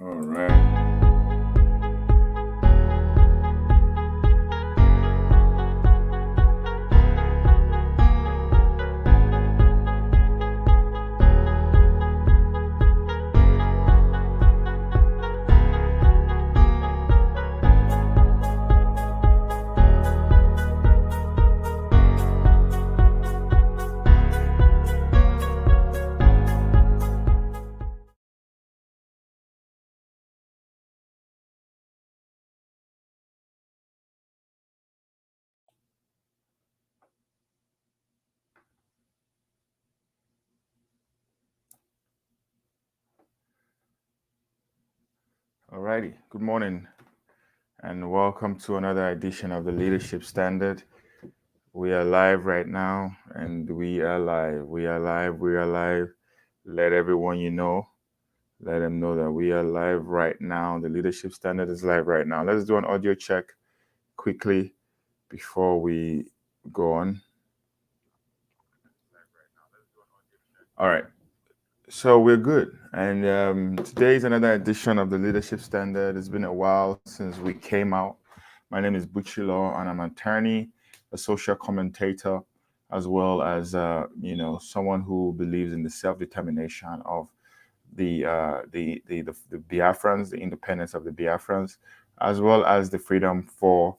All right. All righty. Good morning and welcome to another edition of the Leadership Standard. We are live right now and we are live. We are live. We are live. Let everyone you know, let them know that we are live right now. The Leadership Standard is live right now. Let's do an audio check quickly before we go on. All right. So we're good. And today is another edition of the Leadership Standard. It's been a while since we came out. My name is Buchilo, and I'm an attorney, a social commentator, as well as someone who believes in the self-determination of the Biafrans, the independence of the Biafrans, as well as the freedom for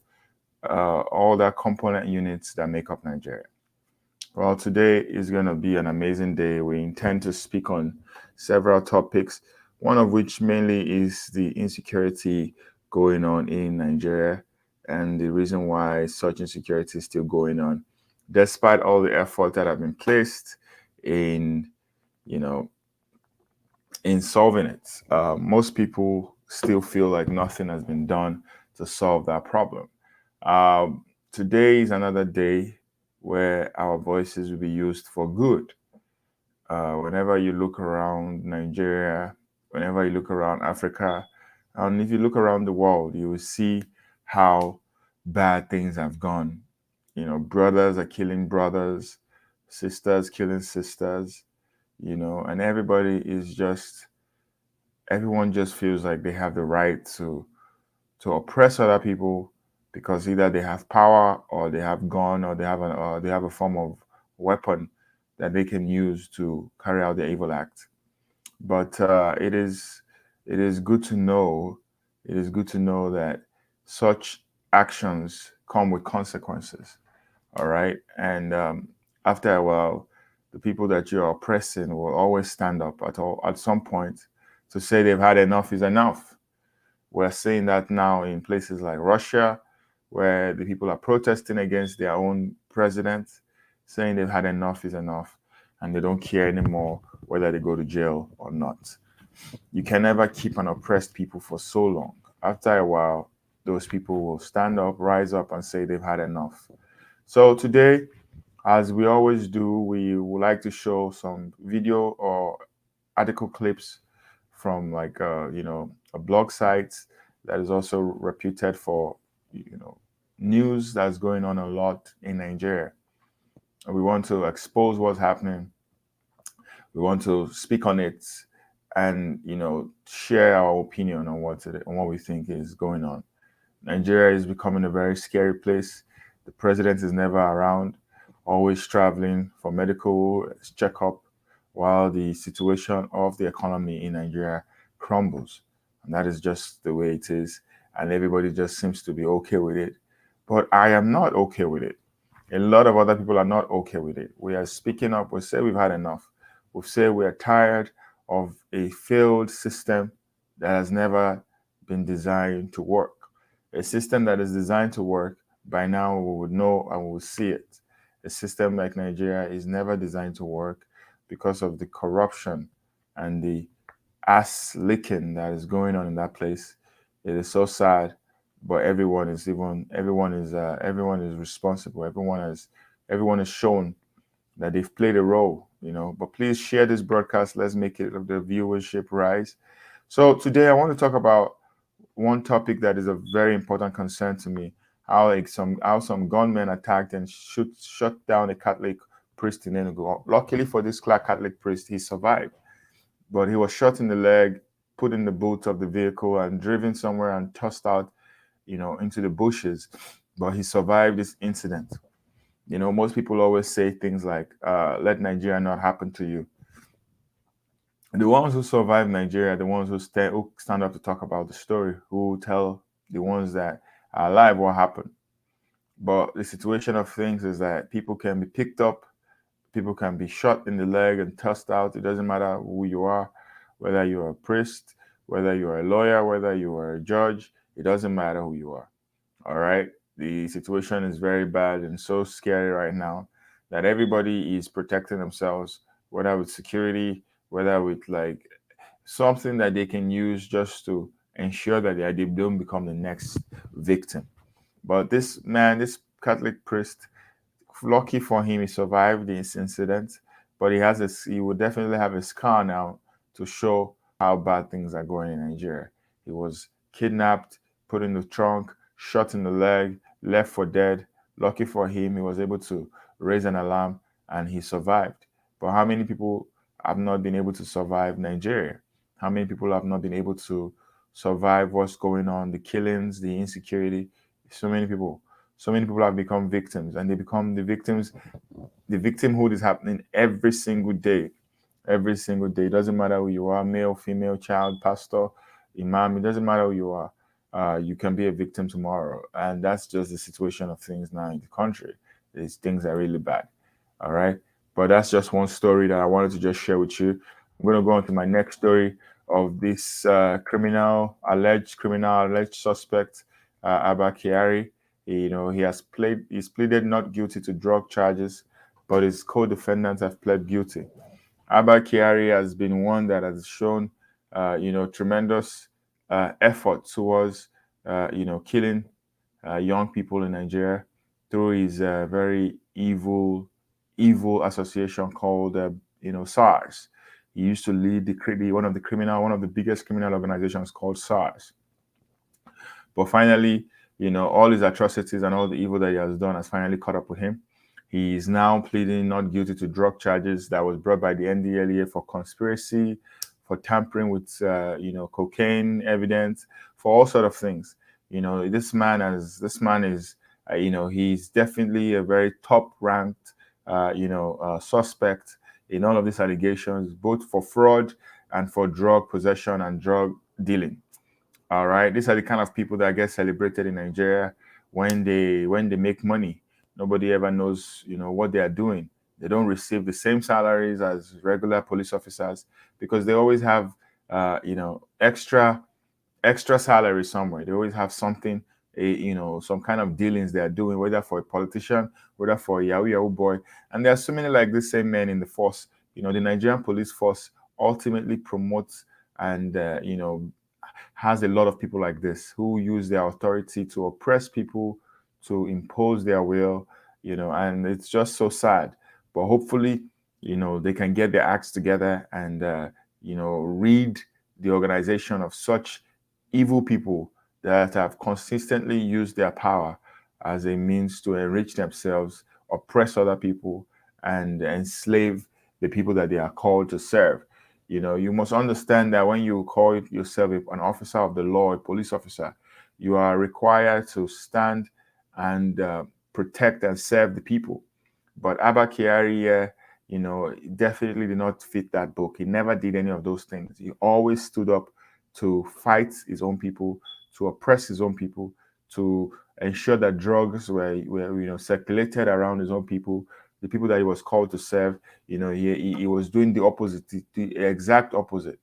all the component units that make up Nigeria. Well, today is going to be an amazing day. We intend to speak on several topics, one of which mainly is the insecurity going on in Nigeria and the reason why such insecurity is still going on, despite all the effort that have been placed in, in solving it. Most people still feel like nothing has been done to solve that problem. Today is another day where our voices will be used for good. Whenever you look around Nigeria, whenever you look around Africa, and if you look around the world, you will see how bad things have gone. Brothers are killing brothers, sisters killing sisters, and everyone just feels like they have the right to oppress other people because either they have power or they have gun or they have a form of weapon that they can use to carry out their evil act. But it is good to know that such actions come with consequences. All right, and after a while, the people that you're oppressing will always stand up at some point to say they've had enough is enough. We're seeing that now in places like Russia, where the people are protesting against their own president, saying they've had enough is enough, and they don't care anymore whether they go to jail or not. You can never keep an oppressed people for so long. After a while, those people will stand up, rise up, and say they've had enough. So today, as we always do, we would like to show some video or article clips from a blog site that is also reputed for news that's going on a lot in Nigeria. And we want to expose what's happening. We want to speak on it and share our opinion on what we think is going on. Nigeria is becoming a very scary place. The president is never around, always traveling for medical checkup, while the situation of the economy in Nigeria crumbles. And that is just the way it is. And everybody just seems to be okay with it. But I am not okay with it. A lot of other people are not okay with it. We are speaking up. We say we've had enough. We say we are tired of a failed system that has never been designed to work. A system that is designed to work, by now we would know and we will see it. A system like Nigeria is never designed to work because of the corruption and the ass licking that is going on in that place. It is so sad, but everyone is responsible. Everyone is shown that they've played a role, But please share this broadcast. Let's make it the viewership rise. So today I want to talk about one topic that is a very important concern to me: how some gunmen attacked and shut down a Catholic priest in Enugu. Luckily for this Catholic priest, he survived, but he was shot in the leg put in the boot of the vehicle and driven somewhere and tossed out, into the bushes. But he survived this incident. Most people always say things like, let Nigeria not happen to you. The ones who survive Nigeria, the ones who stand up to talk about the story, who tell the ones that are alive what happened. But the situation of things is that people can be picked up, people can be shot in the leg and tossed out. It doesn't matter who you are, whether you're a priest, whether you're a lawyer, whether you are a judge. It doesn't matter who you are. All right. The situation is very bad and so scary right now that everybody is protecting themselves, whether with security, whether with like something that they can use just to ensure that they don't become the next victim. But this man, this Catholic priest, lucky for him, he survived this incident. But he will definitely have a scar now to show how bad things are going in Nigeria. He was kidnapped, put in the trunk, shot in the leg, left for dead. Lucky for him, he was able to raise an alarm and he survived. But how many people have not been able to survive Nigeria? How many people have not been able to survive what's going on, the killings, the insecurity? So many people. So many people have become victims, and they become the victims. The victimhood is happening every single day. Every single day. It doesn't matter who you are, male, female, child, pastor, imam. It doesn't matter who you are. You can be a victim tomorrow. And that's just the situation of things now in the country. Things are really bad. All right. But that's just one story that I wanted to just share with you. I'm going to go on to my next story of this alleged criminal, alleged suspect, Abba Kyari. He's pleaded not guilty to drug charges, but his co-defendants have pled guilty. Abba Kyari has been one that has shown, tremendous effort towards, killing young people in Nigeria through his very evil association called, SARS. He used to lead one of the biggest criminal organizations called SARS. But finally, all his atrocities and all the evil that he has done has finally caught up with him. He is now pleading not guilty to drug charges that was brought by the NDLEA for conspiracy, for tampering with, cocaine evidence, for all sort of things. This man is, he's definitely a very top-ranked, suspect in all of these allegations, both for fraud and for drug possession and drug dealing. All right, these are the kind of people that get celebrated in Nigeria when they make money. Nobody ever knows, what they are doing. They don't receive the same salaries as regular police officers because they always have, extra salary somewhere. They always have something, some kind of dealings they are doing, whether for a politician, whether for a Yahoo boy. And there are so many like this same men in the force. The Nigerian police force ultimately promotes and, has a lot of people like this who use their authority to oppress people, to impose their will, and it's just so sad. But hopefully, they can get their acts together and, rid the organization of such evil people that have consistently used their power as a means to enrich themselves, oppress other people, and enslave the people that they are called to serve. You must understand that when you call yourself an officer of the law, a police officer, you are required to stand and protect and serve the people. But Abba Kyari, definitely did not fit that book. He never did any of those things. He always stood up to fight his own people, to oppress his own people, to ensure that drugs were circulated around his own people, the people that he was called to serve. He was doing the opposite, the exact opposite.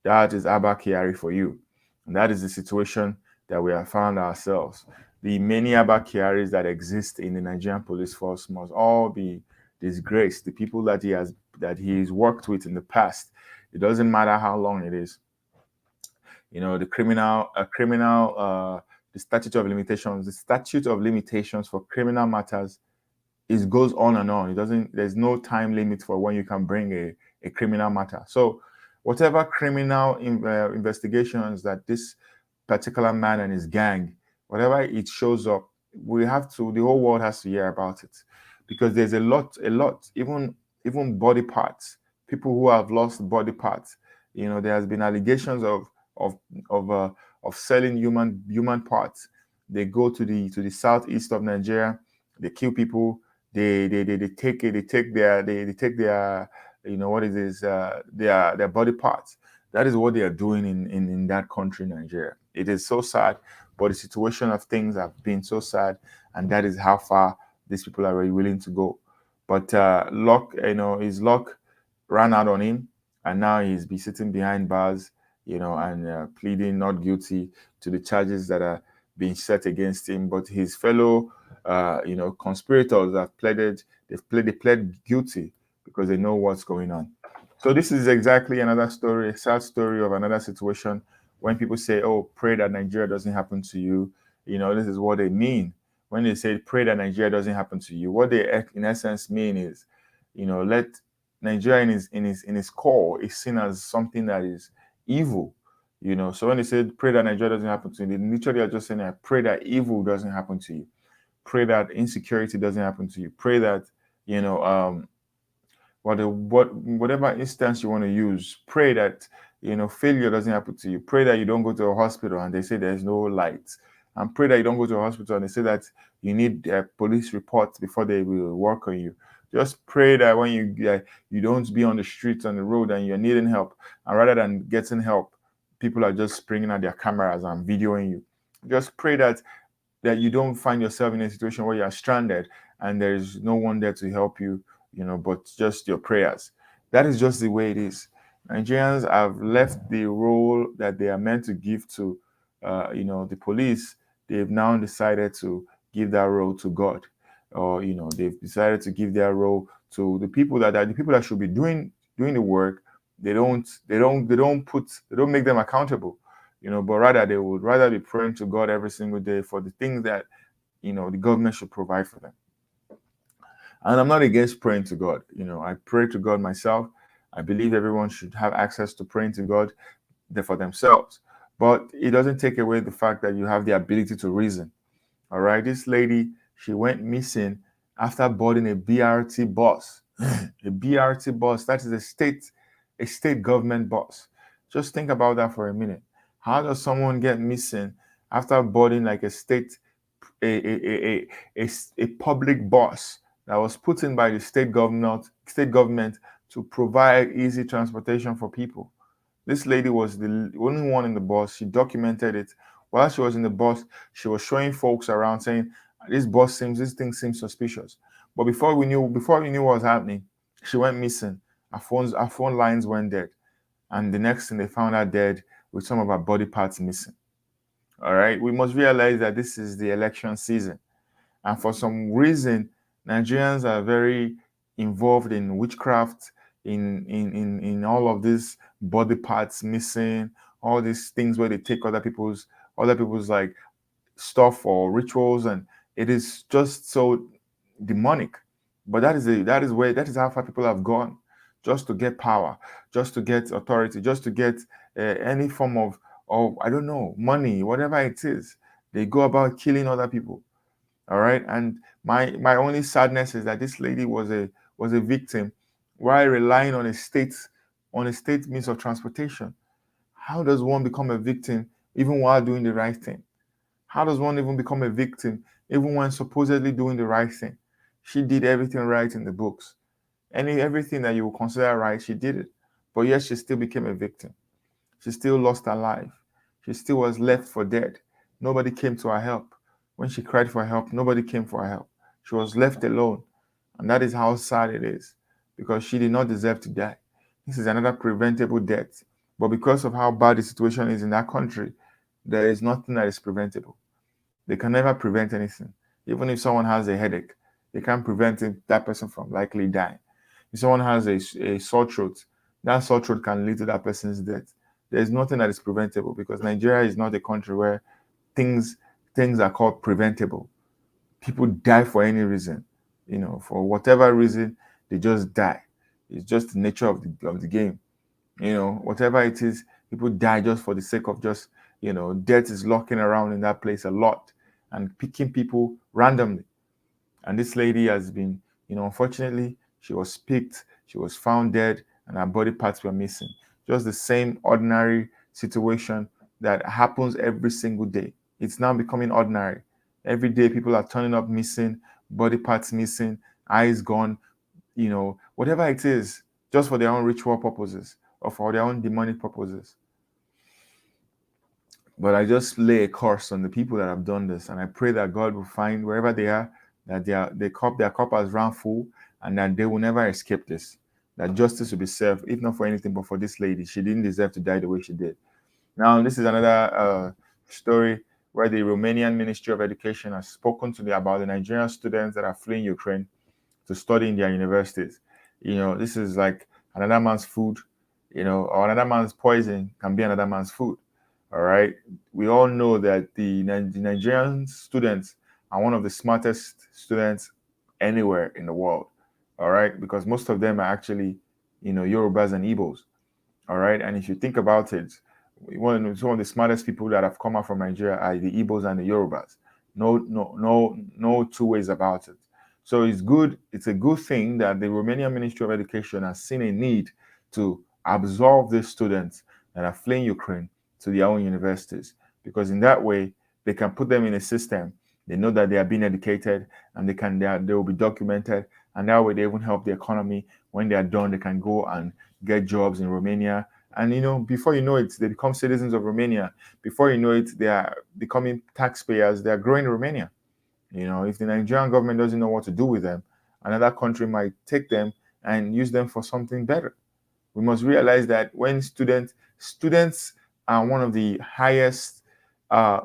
That is Abba Kyari for you. And that is the situation that we have found ourselves. The many Abba Kyaris that exist in the Nigerian police force must all be disgraced. The people that he's worked with in the past, it doesn't matter how long it is. The statute of limitations for criminal matters goes on and on. There's no time limit for when you can bring a criminal matter. So whatever criminal investigations that this particular man and his gang, whatever it shows up, the whole world has to hear about it. Because there's a lot, even body parts, people who have lost body parts. There has been allegations of of of uh, of selling human parts. They go to the southeast of Nigeria. They kill people. They take it. They take their, what it is, their body parts. That is what they are doing in that country, Nigeria. It is so sad, but the situation of things have been so sad, and that is how far these people are really willing to go. But luck, his luck ran out on him, and now he's be sitting behind bars, and pleading not guilty to the charges that are being set against him. But his fellow, conspirators have pleaded. They pled guilty because they know what's going on. So this is exactly another story, a sad story of another situation. When people say, "Oh, pray that Nigeria doesn't happen to you," this is what they mean when they say, "Pray that Nigeria doesn't happen to you." What they in essence mean is, let Nigeria in his core is seen as something that is evil. So when they say pray that Nigeria doesn't happen to you, they literally are just saying, I pray that evil doesn't happen to you. Pray that insecurity doesn't happen to you. Pray that, you know, whatever instance you want to use, pray that failure doesn't happen to you. Pray that you don't go to a hospital and they say there's no light, and pray that you don't go to a hospital and they say that you need a police report before they will work on you. Just pray that when you don't be on the streets, on the road, and you're needing help, and rather than getting help, people are just bringing out their cameras and videoing you. Just pray that you don't find yourself in a situation where you're stranded and there's no one there to help you, but just your prayers. That is just the way it is. Nigerians have left the role that they are meant to give to, the police. They've now decided to give that role to God, or they've decided to give their role to the people that are the people that should be doing the work. They don't make them accountable, but rather they would rather be praying to God every single day for the things that the government should provide for them. And I'm not against praying to God. I pray to God myself. I believe everyone should have access to praying to God for themselves. But it doesn't take away the fact that you have the ability to reason. All right. This lady, she went missing after boarding a BRT bus. A BRT bus, that is a state government bus. Just think about that for a minute. How does someone get missing after boarding like a public bus that was put in by the state government to provide easy transportation for people? This lady was the only one in the bus. She documented it. While she was in the bus, she was showing folks around saying, this thing seems suspicious. But before we knew what was happening, she went missing. Her phone lines went dead. And the next thing, they found her dead with some of her body parts missing. All right. We must realize that this is the election season. And for some reason, Nigerians are very involved in witchcraft, in all of these body parts missing, all these things where they take other people's like stuff or rituals, and it is just so demonic. But that is how far people have gone, just to get power, just to get authority, just to get any form of I don't know, money, whatever it is. They go about killing other people. All right. And my only sadness is that this lady was a victim while relying on a state means of transportation. How does one become a victim even while doing the right thing? How does one even become a victim even when supposedly doing the right thing? She did everything right in the books. Everything that you would consider right, she did it. But yet she still became a victim. She still lost her life. She still was left for dead. Nobody came to her help. When she cried for help, nobody came for her help. She was left alone. And that is how sad it is, because she did not deserve to die. This is another preventable death. But because of how bad the situation is in that country, there is nothing that is preventable. They can never prevent anything. Even if someone has a headache, they can't prevent that person from likely dying. If someone has a sore throat, that sore throat can lead to that person's death. There's nothing that is preventable, because Nigeria is not a country where things things are called preventable. People die for any reason, for whatever reason, they just die. It's just the nature of the game. Whatever it is, people die just for the sake of just, death is lurking around in that place a lot and picking people randomly. And this lady has been, unfortunately, she was picked, she was found dead, and her body parts were missing. Just the same ordinary situation that happens every single day. It's now becoming ordinary. Every day, people are turning up missing, body parts missing, eyes gone, whatever it is, just for their own ritual purposes or for their own demonic purposes. But I just lay a curse on the people that have done this, and I pray that God will find wherever they are that their cup has run full, and that they will never escape this. That justice will be served, if not for anything, but for this lady. She didn't deserve to die the way she did. Now, this is another story where the Romanian Ministry of Education has spoken to about the Nigerian students that are fleeing Ukraine to study in their universities. This is like another man's food, or another man's poison can be another man's food. All right. We all know that the Nigerian students are one of the smartest students anywhere in the world. All right. Because most of them are actually, Yorubas and Igbos. All right. And if you think about it, some of the smartest people that have come out from Nigeria are the Igbos and the Yorubas. No two ways about it. So it's good. It's a good thing that the Romanian Ministry of Education has seen a need to absorb these students that are fleeing Ukraine to their own universities, because in that way they can put them in a system. They know that they are being educated, and they will be documented, and that way they even help the economy. When they are done, they can go and get jobs in Romania, and before you know it, they become citizens of Romania. Before you know it, they are becoming taxpayers. They are growing Romania. If the Nigerian government doesn't know what to do with them, another country might take them and use them for something better. We must realize that when students are one of the highest uh,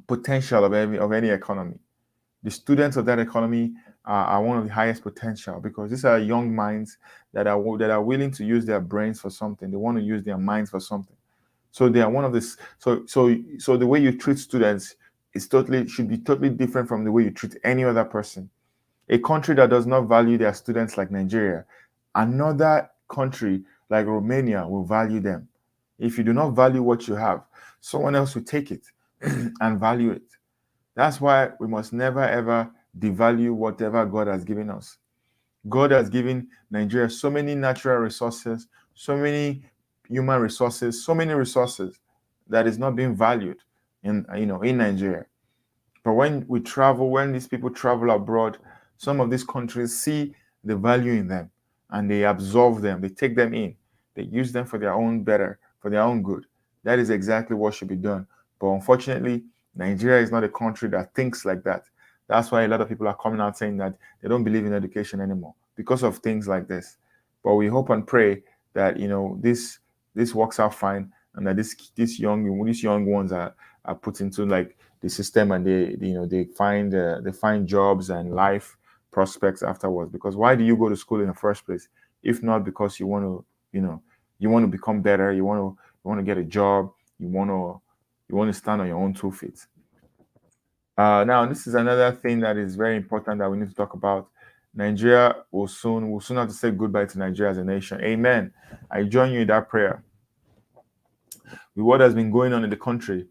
potential of any economy. The students of that economy are one of the highest potential, because these are young minds that are willing to use their brains for something. They want to use their minds for something. So they are one of this. So the way you treat students should be totally different from the way you treat any other person. A country that does not value their students like Nigeria, another country like Romania will value them. If you do not value what you have, someone else will take it and value it. That's why we must never ever devalue whatever God has given us. God has given Nigeria so many natural resources, so many human resources, so many resources that is not being valued in Nigeria. But when these people travel abroad, some of these countries see the value in them, and they absorb them, they take them in, they use them for their own better, for their own good. That is exactly what should be done. But unfortunately, Nigeria is not a country that thinks like that. That's why a lot of people are coming out saying that they don't believe in education anymore because of things like this. But we hope and pray that this works out fine, and that these young ones are put into like the system, and they find jobs and life prospects afterwards. Because why do you go to school in the first place if not because you want to become better, you want to get a job, you want to stand on your own 2 feet. Now, this is another thing that is very important that we need to talk about. Nigeria will soon have to say goodbye to Nigeria as a nation. Amen. I join you in that prayer. With what has been going on in the country,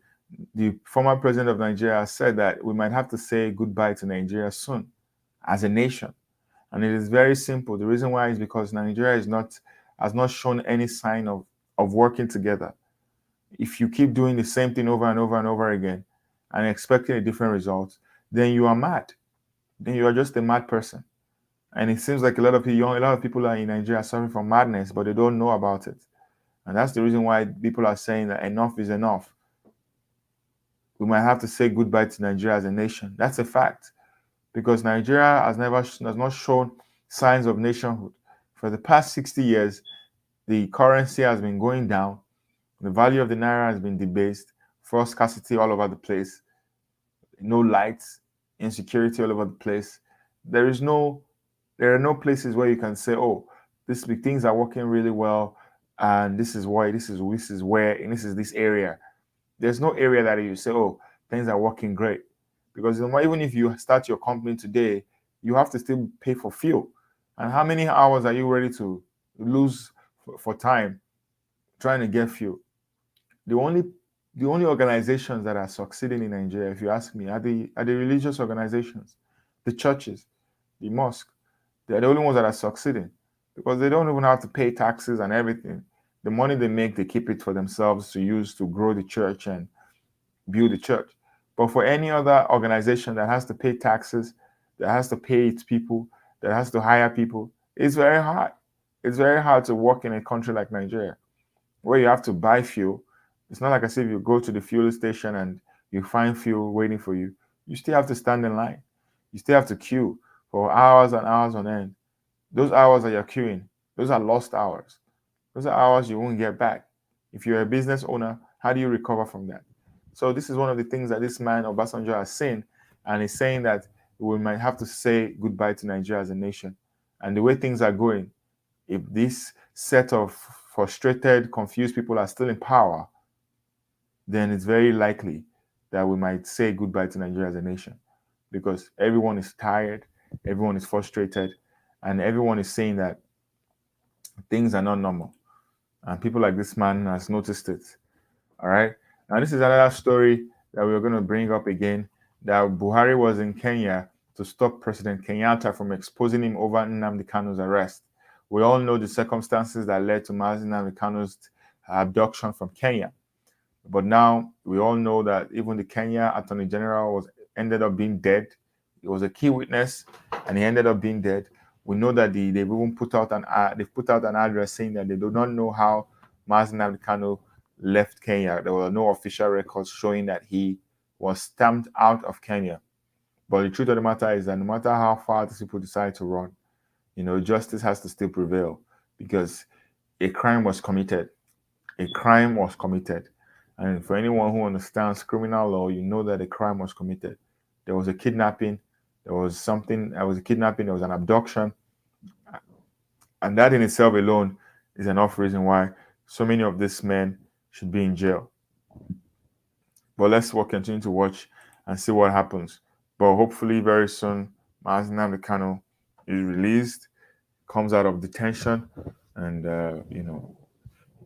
the former president of Nigeria said that we might have to say goodbye to Nigeria soon as a nation. And it is very simple. The reason why is because Nigeria has not shown any sign of working together. If you keep doing the same thing over and over and over again and expecting a different result, then you are mad. Then you are just a mad person. And it seems like a lot of people are in Nigeria suffering from madness, but they don't know about it. And that's the reason why people are saying that enough is enough. We might have to say goodbye to Nigeria as a nation. That's a fact, because Nigeria has not shown signs of nationhood. For the past 60 years, the currency has been going down, the value of the naira has been debased, fuel scarcity all over the place, no lights, insecurity all over the place. There are no places where you can say, oh, things are working really well, and this is why, this is where, and this is this area. There's no area that you say, oh, things are working great. Because even if you start your company today, you have to still pay for fuel. And how many hours are you ready to lose for time trying to get fuel? The only organizations that are succeeding in Nigeria, if you ask me, are the religious organizations, the churches, the mosque. They're the only ones that are succeeding, because they don't even have to pay taxes and everything. The money they make, they keep it for themselves to use to grow the church and build the church. But for any other organization that has to pay taxes, that has to pay its people, that has to hire people, it's very hard. It's very hard to work in a country like Nigeria, where you have to buy fuel. It's not like as if you go to the fuel station and you find fuel waiting for you. You still have to stand in line. You still have to queue for hours and hours on end. Those hours that you're queuing, those are lost hours. Those are hours you won't get back. If you're a business owner, how do you recover from that? So this is one of the things that this man Obasanjo has seen, and he's saying that we might have to say goodbye to Nigeria as a nation. And the way things are going, if this set of frustrated, confused people are still in power, then it's very likely that we might say goodbye to Nigeria as a nation, because everyone is tired, everyone is frustrated, and everyone is saying that things are not normal. And people like this man has noticed it. All right. Now this is another story that we're going to bring up again. That Buhari was in Kenya to stop President Kenyatta from exposing him over Nnamdi Kanu's arrest. We all know the circumstances that led to Mazi Nnamdi Kanu's abduction from Kenya. But now we all know that even the Kenya Attorney General was ended up being dead. He was a key witness, and he ended up being dead. We know that they've even put out an address saying that they do not know how Mazi Nnamdi Kanu left Kenya. There were no official records showing that he was stamped out of Kenya. But the truth of the matter is that no matter how far these people decide to run, justice has to still prevail, because a crime was committed. A crime was committed. And for anyone who understands criminal law, you know that a crime was committed. There was a kidnapping, there was a kidnapping, there was an abduction. And that in itself alone is enough reason why so many of these men should be in jail. But let's continue to watch and see what happens. But hopefully very soon, Mazi Nnamdi Kanu is released, comes out of detention, and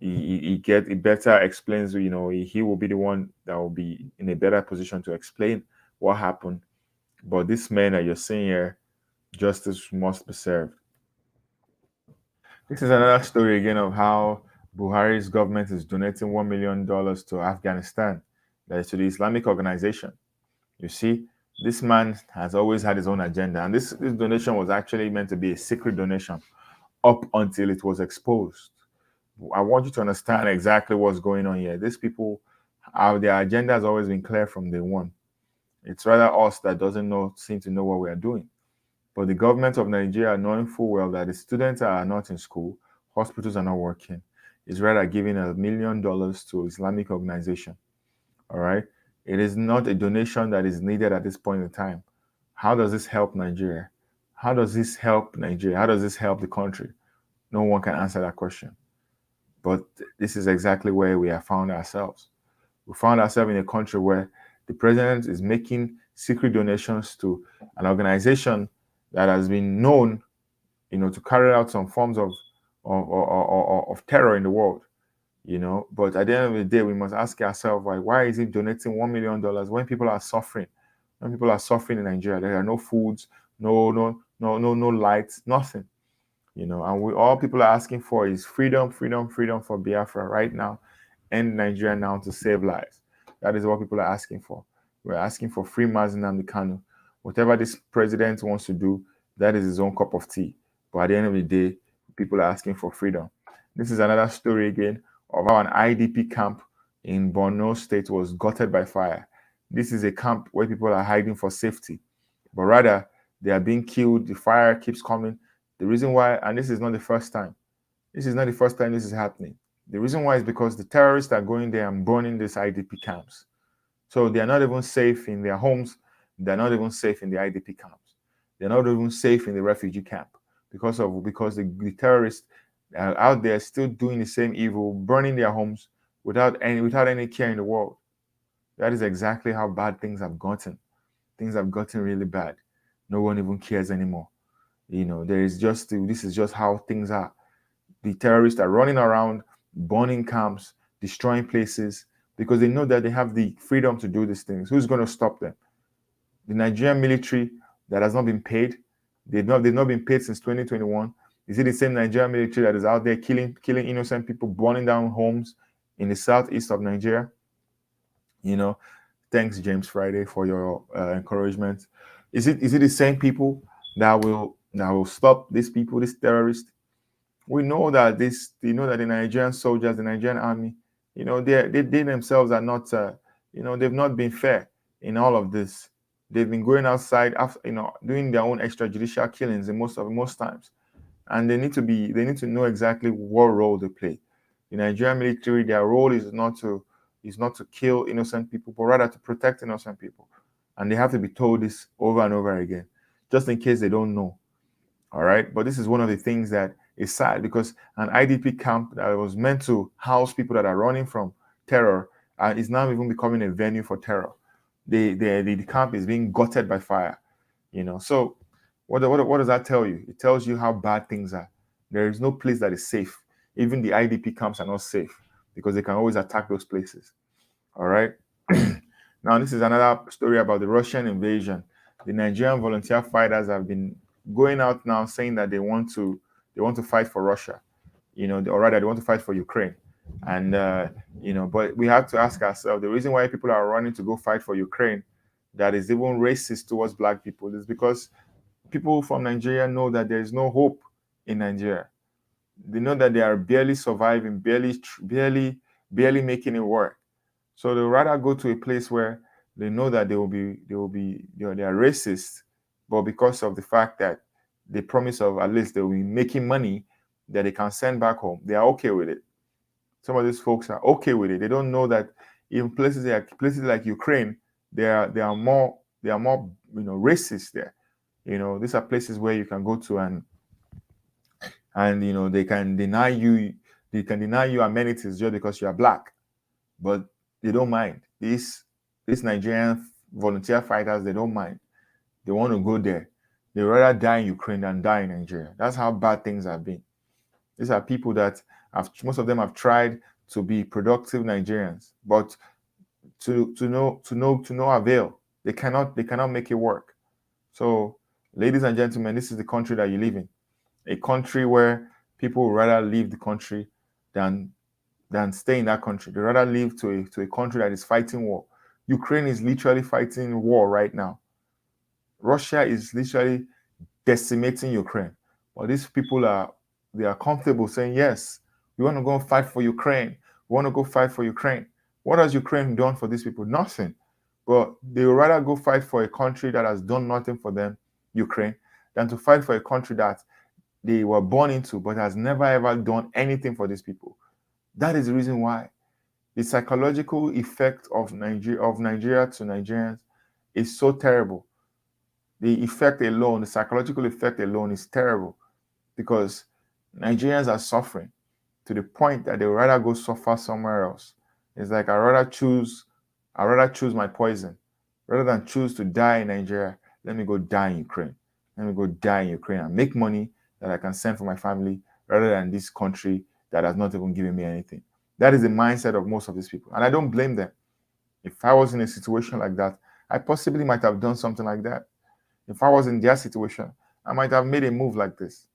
he better explains. He will be the one that will be in a better position to explain what happened. But this man that you're seeing here, justice must be served. This is another story again of how Buhari's government is donating $1 million to Afghanistan, that is to the Islamic organization. You see, this man has always had his own agenda, and this donation was actually meant to be a secret donation up until it was exposed. I want you to understand exactly what's going on here. These people, their agenda has always been clear from day one. It's rather us that seem to know what we are doing. But the government of Nigeria, knowing full well that the students are not in school, hospitals are not working, is rather giving $1 million to Islamic organization. All right. It is not a donation that is needed at this point in time. How does this help Nigeria? How does this help Nigeria? How does this help the country? No one can answer that question. But this is exactly where we have found ourselves. We found ourselves in a country where the president is making secret donations to an organization that has been known, to carry out some forms of terror in the world. But at the end of the day, we must ask ourselves, why is he donating $1 million when people are suffering? When people are suffering in Nigeria, there are no foods, no lights, nothing. And all people are asking for is freedom, freedom, freedom for Biafra right now, and Nigeria now to save lives. That is what people are asking for. We're asking for free Mazi Nnamdi Kanu. Whatever this president wants to do, that is his own cup of tea. But at the end of the day, people are asking for freedom. This is another story again of how an IDP camp in Borno State was gutted by fire. This is a camp where people are hiding for safety, but rather they are being killed. The fire keeps coming. The reason why, and this is not the first time, this is happening. The reason why is because the terrorists are going there and burning these IDP camps. So they are not even safe in their homes. They're not even safe in the IDP camps. They're not even safe in the refugee camp because the terrorists are out there still doing the same evil, burning their homes without any care in the world. That is exactly how bad things have gotten. Things have gotten really bad. No one even cares anymore. This is just how things are. The terrorists are running around, burning camps, destroying places, because they know that they have the freedom to do these things. Who's going to stop them? The Nigerian military that has not been paid. They've not been paid since 2021. Is it the same Nigerian military that is out there killing innocent people, burning down homes in the southeast of Nigeria? You know, thanks James Friday for your encouragement. Is it the same people that will stop these people, these terrorists? We know that the Nigerian soldiers, the Nigerian army, they themselves are not, they've not been fair in all of this. They've been going outside after, doing their own extrajudicial killings in most times, and they need to know exactly what role they play. The Nigerian military, their role is not to kill innocent people, but rather to protect innocent people, and they have to be told this over and over again, just in case they don't know. All right. But this is one of the things that is sad, because an IDP camp that was meant to house people that are running from terror is now even becoming a venue for terror. The camp is being gutted by fire. So what does that tell you? It tells you how bad things are. There is no place that is safe. Even the IDP camps are not safe, because they can always attack those places. All right. Now, this is another story about the Russian invasion. The Nigerian volunteer fighters have been going out now saying that they want to fight for Russia, or rather they want to fight for Ukraine. And but we have to ask ourselves, the reason why people are running to go fight for Ukraine, that is even racist towards black people, is because people from Nigeria know that there is no hope in Nigeria. They know that they are barely surviving, barely making it work. So they'd rather go to a place where they know that they are racist, but because of the fact that the promise of at least they'll be making money that they can send back home, they are okay with it. Some of these folks are okay with it. They don't know that in places like Ukraine, they are more racist there. These are places where you can go to, and they can deny you amenities just because you are black, but they don't mind. These Nigerian volunteer fighters, they don't mind. They want to go there. They rather die in Ukraine than die in Nigeria. That's how bad things have been. These are people that most of them have tried to be productive Nigerians, but to no avail. They cannot make it work. So, ladies and gentlemen, this is the country that you live in. A country where people would rather leave the country than stay in that country. They rather live to a country that is fighting war. Ukraine is literally fighting war right now. Russia is literally decimating Ukraine. But these people are comfortable saying, yes, we want to go fight for Ukraine. We want to go fight for Ukraine. What has Ukraine done for these people? Nothing. But they would rather go fight for a country that has done nothing for them, Ukraine, than to fight for a country that they were born into but has never ever done anything for these people. That is the reason why the psychological effect of Nigeria to Nigerians is so terrible. The psychological effect alone is terrible, because Nigerians are suffering to the point that they would rather go suffer somewhere else. It's like I rather choose my poison rather than choose to die in Nigeria. Let me go die in Ukraine. Let me go die in Ukraine and make money that I can send for my family, rather than this country that has not even given me anything. That is the mindset of most of these people, and I don't blame them. If I was in a situation like that, I possibly might have done something like that. If I was in their situation, I might have made a move like this.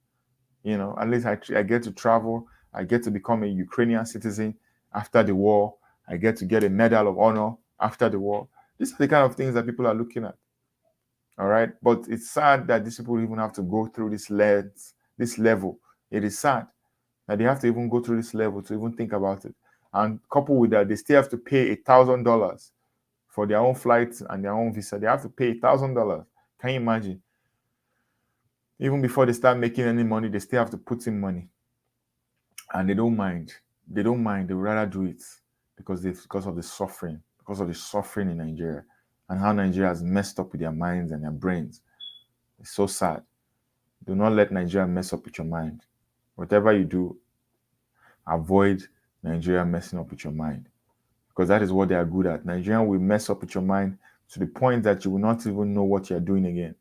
At least I get to travel. I get to become a Ukrainian citizen after the war. I get to get a medal of honor after the war. These are the kind of things that people are looking at. All right. But it's sad that these people even have to go through this level. It is sad that they have to even go through this level to even think about it. And coupled with that, they still have to pay $1,000 for their own flights and their own visa. They have to pay $1,000. Can you imagine? Even before they start making any money, they still have to put in money. And they don't mind. They don't mind. They would rather do it because of the suffering. Because of the suffering in Nigeria. And how Nigeria has messed up with their minds and their brains. It's so sad. Do not let Nigeria mess up with your mind. Whatever you do, avoid Nigeria messing up with your mind. Because that is what they are good at. Nigeria will mess up with your mind to the point that you will not even know what you're doing again.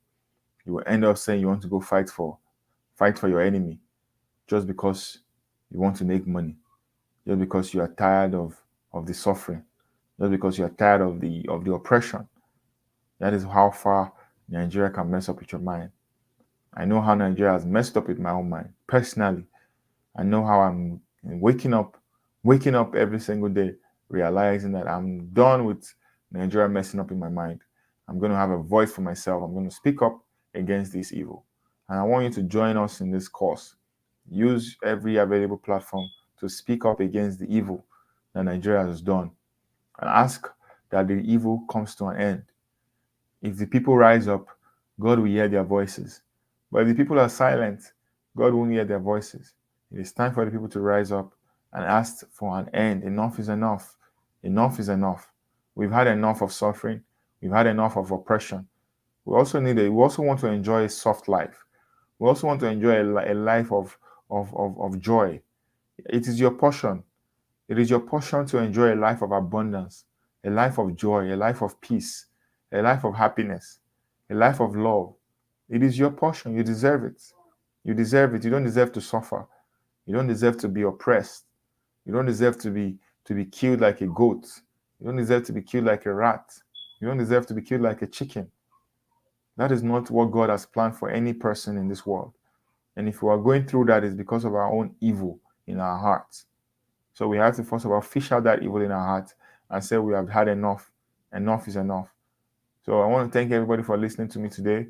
You will end up saying you want to go fight for your enemy just because you want to make money, just because you are tired of the suffering, just because you are tired of the oppression. That is how far Nigeria can mess up with your mind. I know how Nigeria has messed up with my own mind. Personally, I know how I'm waking up every single day, realizing that I'm done with Nigeria messing up in my mind. I'm going to have a voice for myself. I'm going to speak up against this evil. And I want you to join us in this course. Use every available platform to speak up against the evil that Nigeria has done and ask that the evil comes to an end. If the people rise up, God will hear their voices. But if the people are silent, God won't hear their voices. It is time for the people to rise up and ask for an end. Enough is enough. Enough is enough. We've had enough of suffering. We've had enough of oppression. We also want to enjoy a soft life. We also want to enjoy a life of joy. It is your portion. It is your portion to enjoy a life of abundance, a life of joy, a life of peace, a life of happiness, a life of love. It is your portion. You deserve it. You deserve it. You don't deserve to suffer. You don't deserve to be oppressed. You don't deserve to be killed like a goat. You don't deserve to be killed like a rat. You don't deserve to be killed like a chicken. That is not what God has planned for any person in this world. And if we are going through that, it's because of our own evil in our hearts. So we have to first of all fish out that evil in our hearts and say we have had enough. Enough is enough. So I want to thank everybody for listening to me today.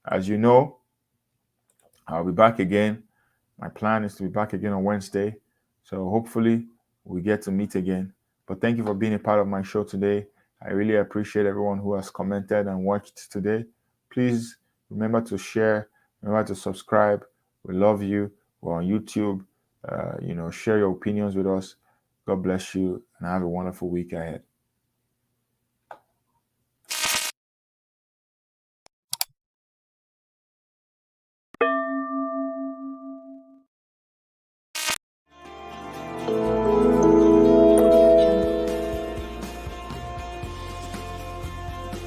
As you know, I'll be back again. My plan is to be back again on Wednesday. So hopefully we get to meet again. But thank you for being a part of my show today. I really appreciate everyone who has commented and watched today. Please remember to share, remember to subscribe. We love you. We're on YouTube. Share your opinions with us. God bless you and have a wonderful week ahead.